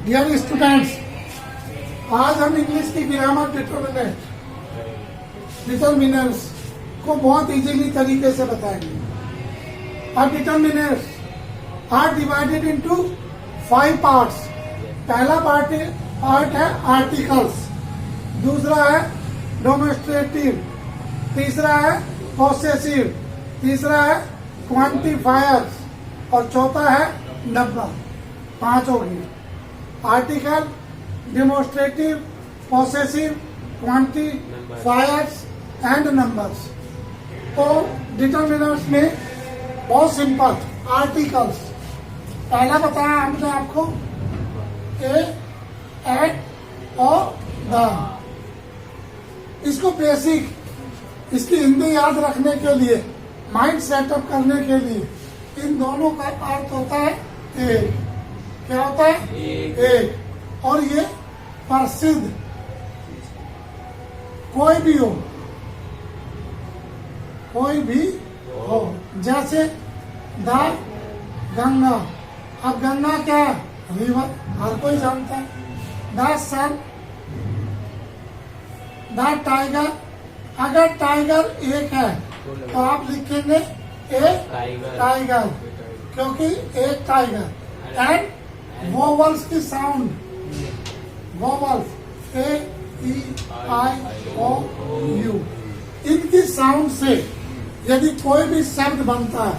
Dear students, आज हम English की ग्रामर डिटर्मिनर्स को बहुत इजीली तरीके से बताएंगे। अब determiners are divided into 5 parts. पहला पार्ट है आर्टिकल्स, दूसरा है डेमोन्स्ट्रेटिव, तीसरा है पॉसेसिव, तीसरा है क्वांटिफायर्स और चौथा है नंबर। 5 हो गए। Article, demonstrative, possessive, quantifiers and numbers. तो डिटर्मिनर्स में बहुत सिंपल। आर्टिकल्स पहला बताया हमने आपको, ए, एट और द। इसको बेसिक, इसकी हिंदी याद रखने के लिए, माइंड सेटअप करने के लिए इन दोनों का अर्थ होता है एक। क्या होता है? एक। और ये प्रसिद्ध कोई भी हो, कोई भी हो, जैसे द गंगा। अब गंगा क्या है? रिवर, हर कोई जानता है। The sun, the tiger. अगर टाइगर एक है तो आप लिखेंगे ए टाइगर, क्योंकि एक टाइगर। एंड वोवल्स की sound, vowels A E I O U, इनकी साउंड से यदि कोई भी शब्द बनता है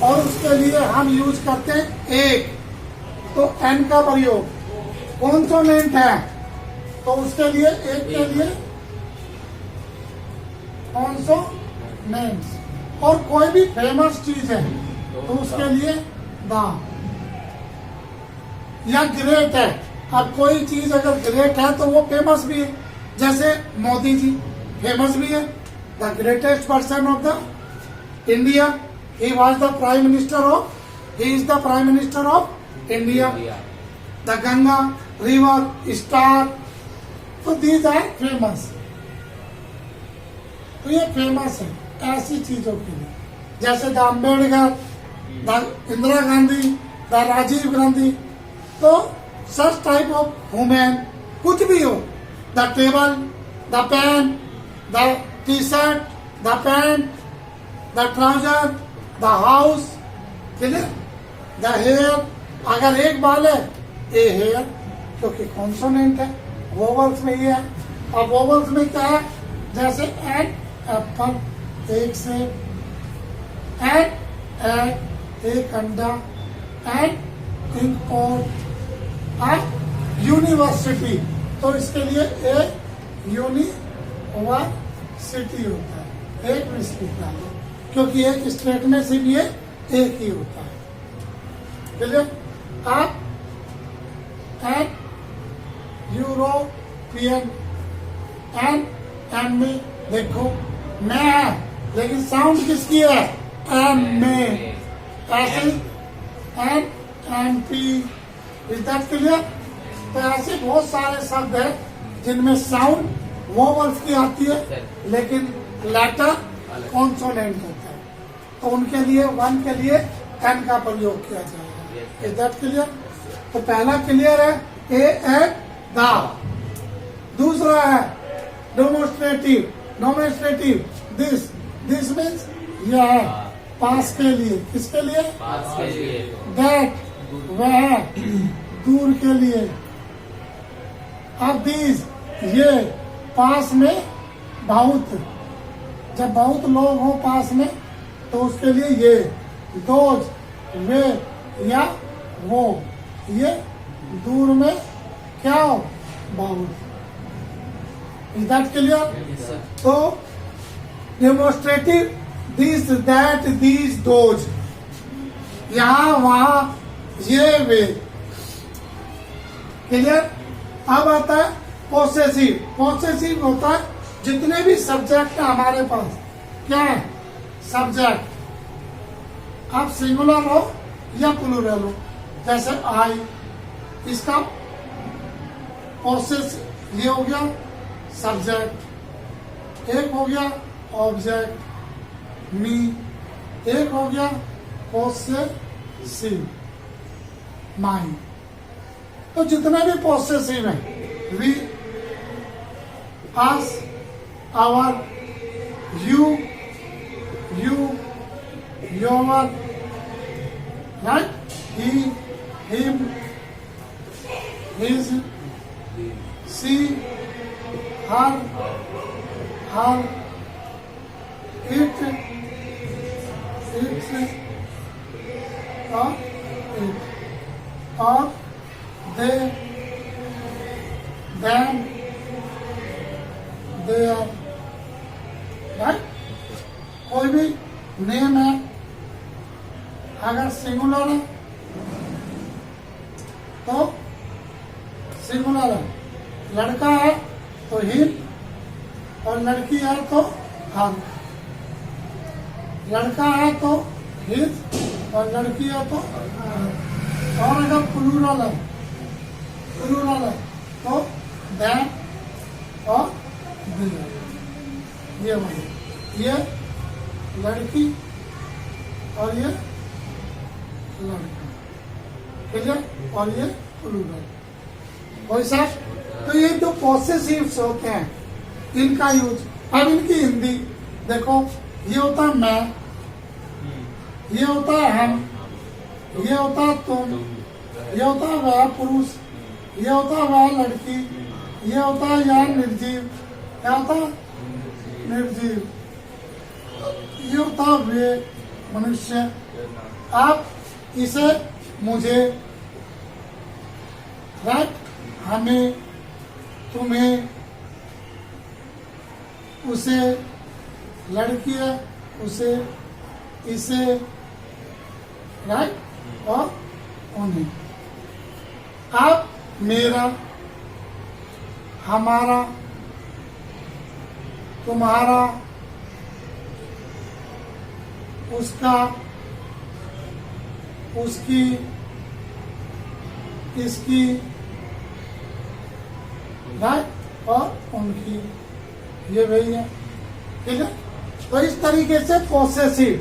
और उसके लिए हम यूज करते हैं एक, तो एन का प्रयोग। कॉन्सोनेंट है तो उसके लिए एक के लिए कॉन्सोनेंट्स। और कोई भी फेमस चीज है तो उसके लिए द। या ग्रेट है। अब कोई चीज अगर ग्रेट है तो वो फेमस भी है, जैसे मोदी जी फेमस भी है, the greatest person of the India. He was the prime minister of, he is the prime minister of India. The Ganga, river, star, तो दीज आर फेमस। तो ये फेमस है ऐसी चीजों के लिए, जैसे the Ambedkar, the Indira Gandhi, the Rajiv Gandhi. तो सच टाइप ऑफ वुमेन, कुछ भी हो। The table, the pen, the T shirt, the pant, the trouser, the house, clear. The hair, अगर एक बाल है ए हेयर, क्योंकि कॉन्सोनेंट है। वोवल्स में ये है। अब वोवल्स में क्या है? जैसे एंड, एप्पल, एक से, एंड एग, एक अंडा, एंड इंक पॉट, यूनिवर्सिटी। तो इसके लिए ए यूनिवर्सिटी होता है, एक विश्वविद्यालय, क्योंकि एक स्टेट में सिर्फ ये एक ही होता है। क्लियर। आप एंड यूरोपियन, एंड में देखो मैं है, लेकिन साउंड किसकी है? एम में। ऐसे N P, is that clear. तो ऐसे बहुत सारे शब्द हैं जिनमें साउंड वोवल्स की आती है, लेकिन लेटर कॉन्सोनेंट होता है, तो उनके लिए वन के लिए एन का प्रयोग किया जाएगा। Is that clear. तो पहला क्लियर है ए एंड द। दूसरा है डेमोन्स्ट्रेटिव, डेमोन्स्ट्रेटिव दिस मीन्स यह है, पास के लिए। किसके लिए? पास के लिए। दैट वह, दूर के लिए। अब दीज ये, पास में बहुत, जब बहुत लोग हो पास में तो उसके लिए ये। दोज वे या वो, ये दूर में क्या हो? बहुत। Is that clear. तो demonstrative this that these those, यहाँ वहां ये वे। क्लियर। अब आता है पॉसेसिव। पॉसेसिव होता है जितने भी सब्जेक्ट है हमारे पास, क्या है? सब्जेक्ट। अब सिंगुलर हो या प्लूरल हो, जैसे आई, इसका पॉसेस ये हो गया सब्जेक्ट, एक हो गया ऑब्जेक्ट मी, एक हो गया पॉसेसिव माई। तो जितना भी पॉसेसिव है, we, us, our, you, your, right, he, him, his, she, her, it, its, और they, them, their, right? कोई भी नेम है, अगर सिंगुलर है तो सिंगुलर है, लड़का है तो हिम, और लड़की है तो हर, लड़का है तो हिज, और लड़की है तो हर। और अगर प्लूरल है तो दैट और देयर, ये वही, ये लड़की और ये लड़का, क्लियर, और ये प्लूरल, वैसा। तो ये जो पॉसेसिव्स होते हैं इनका यूज, अब इनकी हिंदी देखो, ये होता है मैं, ये होता है हम, ये होता है तुम, ये होता है वह पुरुष, ये होता है वह लड़की, ये होता है यह निर्जीव, क्या होता है निर्जीव, ये होता है वे मनुष्य। आप इसे, मुझे, राइट, हमें, तुम्हें, उसे, लड़की है, उसे, इसे, राइट, और उन्हें। आप, मेरा, हमारा, तुम्हारा, उसका, उसकी, इसकी, राइट, और उनकी, ये वही है, ठीक है। तो इस तरीके से पॉसेसिव,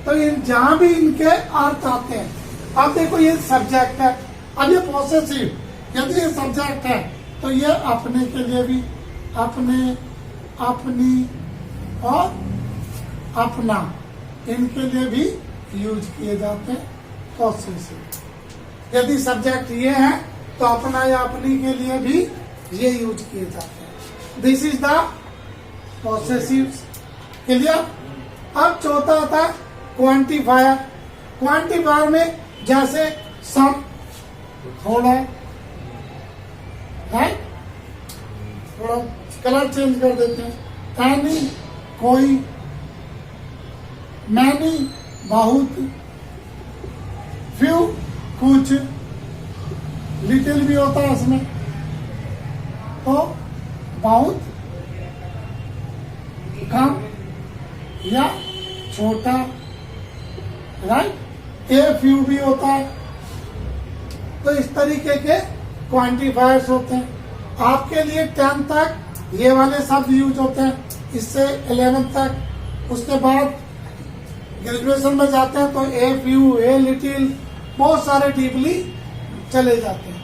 तो इन जहां भी इनके अर्थ आते हैं, अब देखो ये सब्जेक्ट है, अब ये पॉसेसिव, यदि ये सब्जेक्ट है तो ये अपने के लिए भी, अपने, अपनी और अपना, इनके लिए भी यूज किए जाते हैं पॉसेसिव। यदि सब्जेक्ट ये है तो अपना या अपनी के लिए भी ये यूज किए जाते हैं। This is the possessive, clear. अब चौथा आता है क्वांटिफायर। क्वांटिफायर में जैसे सम, थोड़ा, राइट, थोड़ा कलर चेंज कर देते हैं, एनी, कोई, मैनी, बहुत, फ्यू, कुछ, लिटिल भी होता है इसमें, तो बहुत, कम या छोटा, राइट, ए फ्यू भी होता है। तो इस तरीके के क्वांटिफायर्स होते हैं। आपके लिए 10 तक ये वाले शब्द यूज होते हैं, इससे 11 तक, उसके बाद ग्रेजुएशन में जाते हैं तो ए फ्यू, ए लिटिल, बहुत सारे डीपली चले जाते हैं।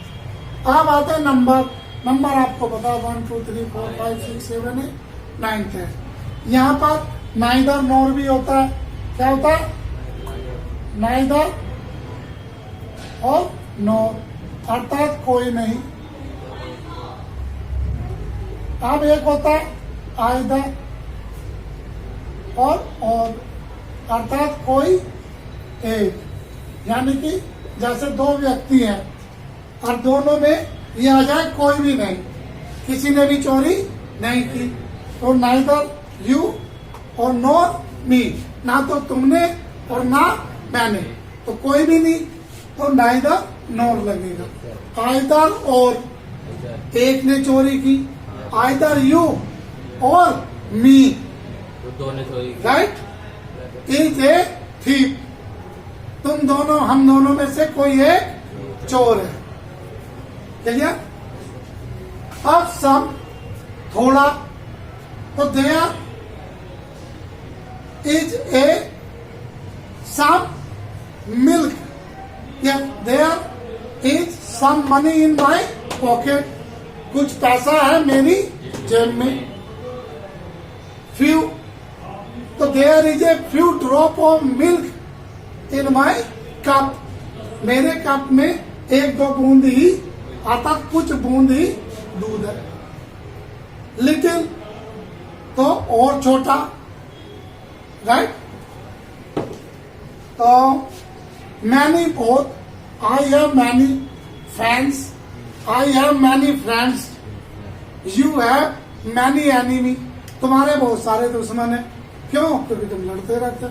अब आते हैं नंबर। नंबर आपको पता, 1 2 3 4 5 6 7 8 9 10। यहाँ पर नाइदर नोर भी होता है। क्या होता है? नाइदर और नोर, अर्थात कोई नहीं। अब एक होता है आइदर और अर्थात कोई एक, यानी कि जैसे दो व्यक्ति हैं और दोनों में ये आ जाए कोई भी नहीं, किसी ने भी चोरी नहीं की, तो नाइदर यू और नॉर मी, ना तो तुमने और ना मैंने, तो कोई भी नहीं, तो नाइदर नॉर लगेगा। आइदर और, एक ने चोरी की, आइदर यू और मी, राइट, इज ए थीफ, तुम दोनों, हम दोनों में से कोई एक चोर है। चलिए, अब सम, थोड़ा, तो there is a some milk, या there is some money in my pocket, कुछ पैसा है मेरी जेब में। फ्यू, तो there is a few drop of milk in my cup, मेरे कप में एक दो बूंद ही, अर्थात कुछ बूंद ही दूध है। लिटिल, तो और छोटा, राइट। तो मैनी, बहुत, I have many friends, I have many friends. You have many enemy, तुम्हारे बहुत सारे दुश्मन है। क्यों? क्योंकि तुम लड़ते रहते।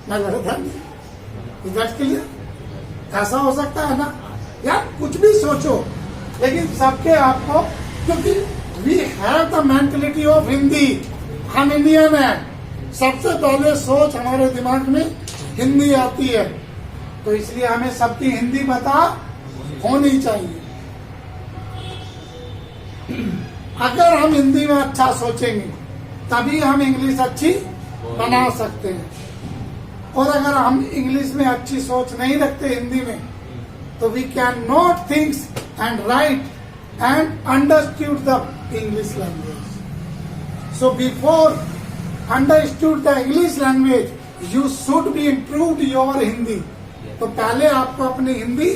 मैं लड़ता नहीं, दैट्स क्लियर। ऐसा हो सकता है ना यार, कुछ भी सोचो, लेकिन सबके आपको, क्योंकि we have the mentality of Hindi, हम इंडियन है। सबसे पहले सोच हमारे दिमाग में हिंदी आती है, तो इसलिए हमें सबकी हिंदी पता होनी चाहिए। अगर हम हिंदी में अच्छा सोचेंगे तभी हम इंग्लिश अच्छी बना सकते हैं। और अगर हम इंग्लिश में अच्छी सोच नहीं रखते हिंदी में, तो we can not thinks and write and understood the English language. So before understood the English language you should be improved your Hindi. तो पहले आपको अपनी हिंदी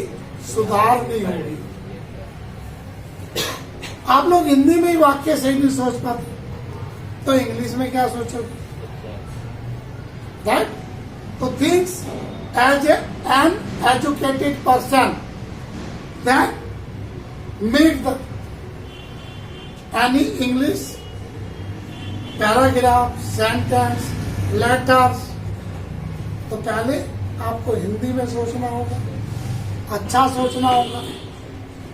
सुधारनी होगी। आप लोग हिंदी में ही वाक्य सही नहीं सोच पाते, तो इंग्लिश में क्या सोचोगे, राइट। तो thinks as an educated person, then make the any English paragraph, sentence, letters. तो पहले आपको हिंदी में सोचना होगा, अच्छा सोचना होगा,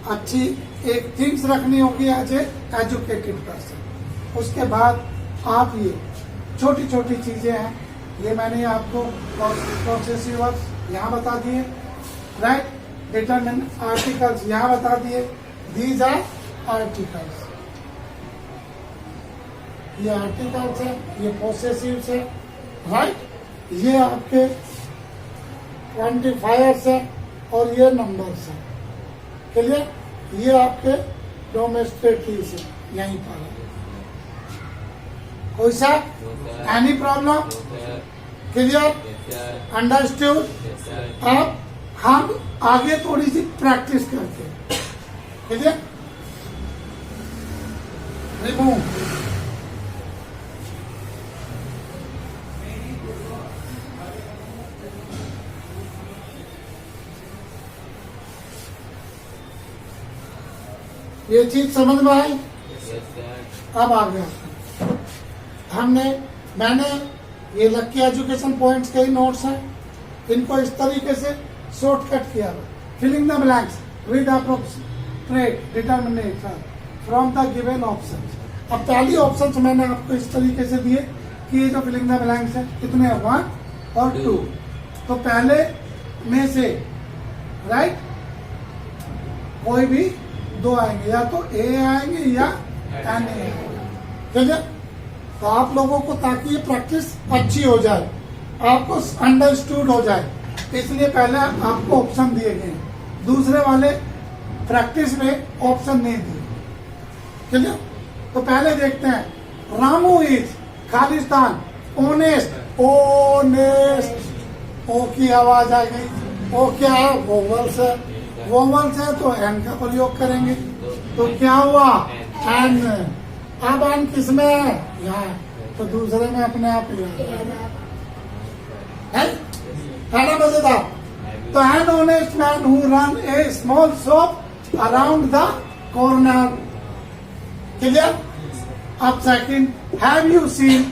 अच्छी एक थिंग्स रखनी होगी एज ए एजुकेटेड पर्सन। उसके बाद आप ये छोटी छोटी चीजें हैं, ये मैंने आपको प्रोसेसिव वर्ब्स यहाँ बता दिए, राइट। डिटरमिन आर्टिकल्स यहाँ बता दिए, दीज आर आर्टिकल्स, ये आर्टिकल्स है, ये पोसेसिव्स है, राइट। ये आपके क्वांटिफायर्स है और ये नंबर्स है, क्लियर। ये आपके डोमेस्टिक्स है, यहीं पर है। कोई सा एनी प्रॉब्लम, क्लियर, अंडरस्टूड। अब हम आगे थोड़ी सी प्रैक्टिस करते हैं, क्लियर। रिमूव, ये चीज समझ में आई। अब आ गया मैंने ये लक्की एजुकेशन पॉइंट्स के ही नोट्स हैं, इनको इस तरीके से शॉर्टकट किया। Filling the blanks with appropriate determination from the given option. अब पहली ऑप्शन मैंने आपको इस तरीके से दिए कि ये जो फिलिंग द ब्लैंक्स है कितने हैं, 1 और 2। तो पहले में से राइट कोई भी दो आएंगे, या तो ए आएंगे या एन आएंगे, ठीक है। तो आप लोगों को, ताकि ये प्रैक्टिस अच्छी हो जाए, आपको अंडरस्टूड हो जाए, इसलिए पहले आपको ऑप्शन दिए गए, दूसरे वाले प्रैक्टिस में ऑप्शन नहीं दिए, ठीक है। तो पहले देखते हैं, रामू इज खालिस्तान ओनेस्ट, ओनेस्ट, ओ की आवाज आ गई। ओ क्या है, वोवल्स है, वोवल्स है तो एन का प्रयोग करेंगे। तो क्या हुआ, एन। अब एन किसमें है, यहाँ, तो दूसरे में अपने आप ही है ना मजेदार। तो an honest man who run a small shop around the corner, clear. अब second, have you seen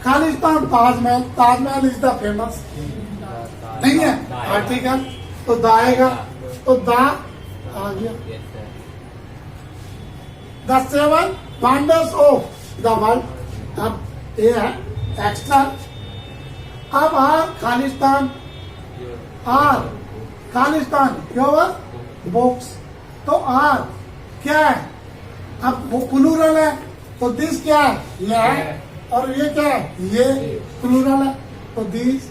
Khalistan Taj Mahal, Taj Mahal is the famous, नहीं है आर्टिकल, तो द आएगा, तो द आ गया। The 7 wonders of the world, अब ये है एक्स्ट्रा। अब are Khalistan, are Khalistan your books, तो आर क्या है, अब वो प्लूरल है, तो दिस क्या है, ये है, और ये क्या है, ये प्लूरल है, तो दिस।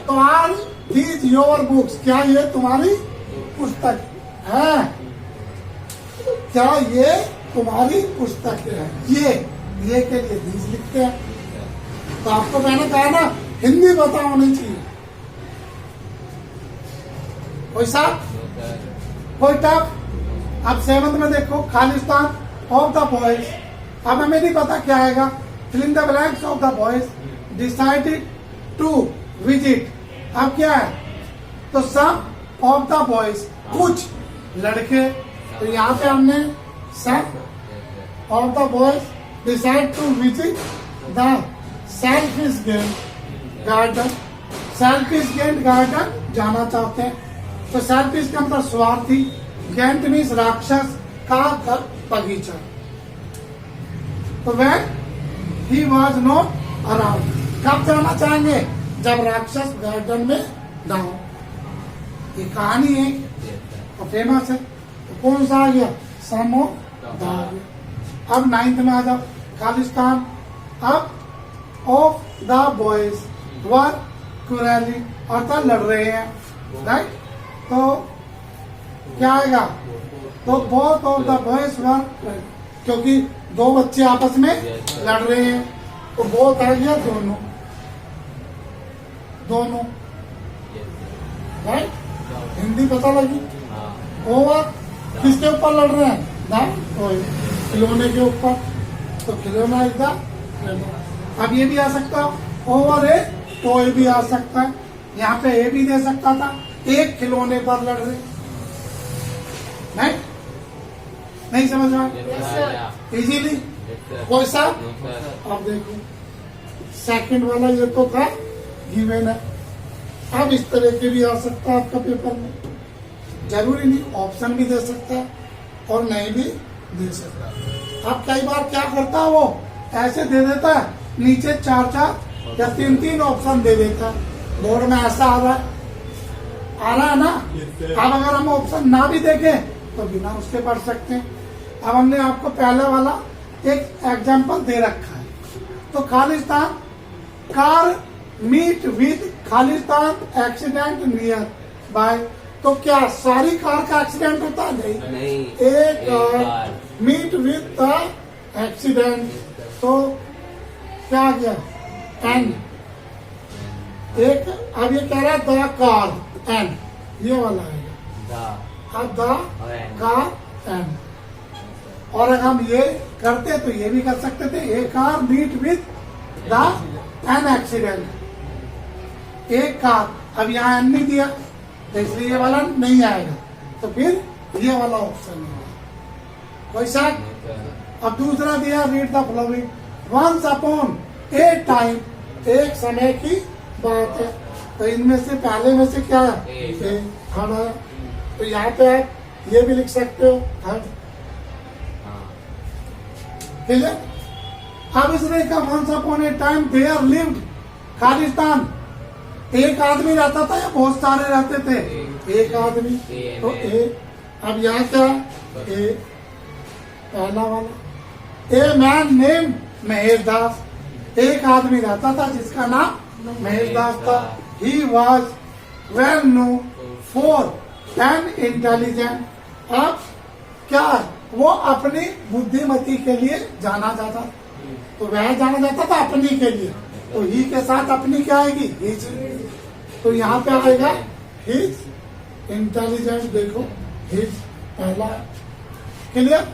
तो आर दीज योर बुक्स, क्या ये तुम्हारी पुस्तक है, क्या ये तुम्हारी पुस्तक है? ये के लिए दीज लिखते हैं। तो आपको मैंने कहा ना हिंदी पता होनी चाहिए। कोई साहब कोई टफ? अब 7th में देखो, खालिस्तान ऑफ द बॉयज। अब हमें नहीं पता क्या आएगा। Fill in the blanks of the boys decided to visit. अब क्या है? तो सम ऑफ द बॉयज, कुछ लड़के। तो यहाँ पे हमने some of the boys decide to visit the selfish gate garden. Selfish gate garden जाना चाहते हैं। तो सेल्फिश का मतलब स्वार्थी, गेंट मीन्स राक्षस का बगीचा। तो वह ही वॉज नॉट अराउंड। कब जाना चाहेंगे? जब राक्षस गार्डन में ना हो। ये कहानी है तो फेमस है। तो कौन सा आ गया? सम ऑफ द आ गया। अब 9th में आ जाओ, खालिस्तान अब ऑफ द बॉयज वर क्रूरली, अर्थात लड़ रहे हैं, राइट? तो क्या आएगा? तो both of the boys were, क्योंकि दो बच्चे आपस में लड़ रहे हैं, तो बोथ आ गया दोनों, दोनों, राइट? हिंदी पता लगी? ओवर किसके ऊपर लड़ रहे हैं? खिलौने के ऊपर। तो खिलौना इज द, अब ये भी आ सकता है ओवर ए टॉय भी आ सकता है। यहाँ पे ए भी दे सकता था, एक खिलौने पर लड़ रहे। नहीं समझ में आया? इजीली कोई सा? अब देखो सेकंड वाला ये तो था गिवन है। अब इस तरह के भी आ सकता है आपका पेपर में। जरूरी नहीं, ऑप्शन भी दे सकता है और नहीं भी दे सकता है। अब कई बार क्या करता है वो ऐसे दे देता है, नीचे 4-4 या 3-3 ऑप्शन दे देता है। बोर्ड में ऐसा आ रहा है ना। अब अगर हम ऑप्शन ना भी देखें तो बिना उसके पढ़ सकते हैं। अब हमने आपको पहले वाला एक एग्जाम्पल दे रखा है। तो Khalistan car meet with Khalistan accident near by. तो क्या सारी कार का एक्सीडेंट होता है? नहीं। एक car meet with the accident, तो क्या आ गया? एंड। एक अब ये कह रहा है द कार एंड, ये वाला है अब द कार एंड। और अगर हम ये करते तो ये भी कर सकते थे, a car meet with the an accident. एक कार, अब यहाँ एन नहीं दिया तो इसलिए ये वाला नहीं आएगा, तो फिर ये वाला ऑप्शन है। कोई सा? अब दूसरा दिया, read the following. Once upon a time, एक समय की बात है। तो इनमें से पहले में से क्या है? थर्ड है। तो यहाँ पे आप ये भी लिख सकते हो थर्ड। ठीक है। अब इसने कहा once upon a time there lived Khalistan. एक आदमी रहता था या बहुत सारे रहते थे? एक आदमी। तो ए, अब यहाँ क्या? ए पहला वाला। A man name Mahesh Das. एक आदमी रहता था जिसका नाम महेश दास था। He was well know for an intelligent. अब क्या? वो अपनी बुद्धिमती के लिए जाना जाता। तो वह जाना जाता था अपनी के लिए, तो ही के साथ अपनी क्या आएगी? हिज। तो यहाँ पे आएगा हिज इंटेलिजेंट। देखो हिज पहला, क्लियर।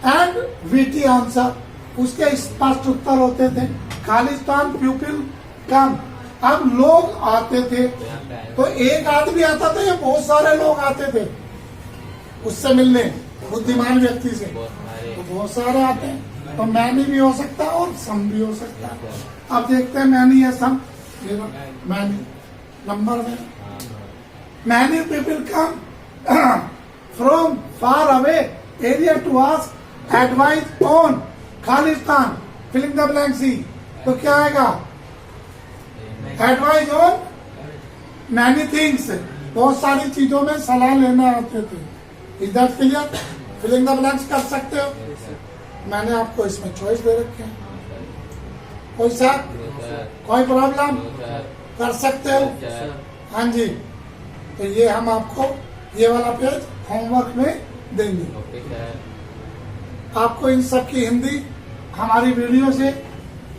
एंड विटी आंसर, उसके स्पष्ट उत्तर होते थे। खालिस्तान पीपल कम, अब लोग आते थे। तो एक आदमी आता था या बहुत सारे लोग आते थे उससे मिलने, बुद्धिमान व्यक्ति से? तो बहुत सारे आते हैं। तो मैनी भी हो सकता है और सम भी हो सकता है। अब देखते हैं मैनी या सम। मैनी नंबर में, many people come from far away area to ask advice on खालिस्तान। Filling the blank C. तो क्या आएगा? एडवाइस ऑन मैनी थिंग्स, बहुत सारी चीजों में सलाह लेने आते थे। इधर क्लियर? फिलिंग द ब्लैंक्स कर सकते हो। मैंने आपको इसमें चॉइस दे रखे हैं। कोई सा? कोई प्रॉब्लम? कर सकते हो। हाँ जी। तो ये हम आपको ये वाला पेज होमवर्क में देंगे। Okay sir. आपको इन सब की हिंदी हमारी वीडियो से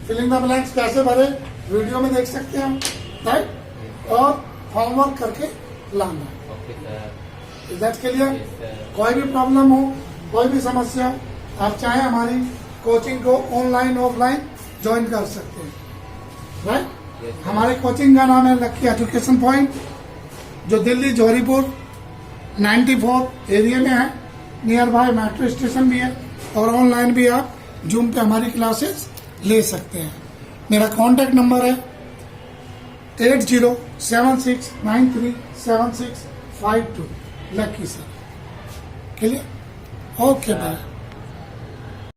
फिलिंग द ब्लैंक्स कैसे भरे वीडियो में देख सकते हैं, राइट, और होमवर्क करके लाना। Okay sir. Is that clear? Yes sir. कोई भी प्रॉब्लम हो, कोई भी समस्या, आप चाहे हमारी कोचिंग को ऑनलाइन ऑफलाइन ज्वाइन कर सकते हैं, राइट। यस। हमारे कोचिंग का नाम है लक्की एजुकेशन पॉइंट, जो दिल्ली जौहरीपुर 94 एरिया में है, नियर बाय मेट्रो स्टेशन भी है, और ऑनलाइन भी आप जूम पे हमारी क्लासेस ले सकते हैं। मेरा कॉन्टैक्ट नंबर है 8076937652, Lucky sir. Clear? Okay bye.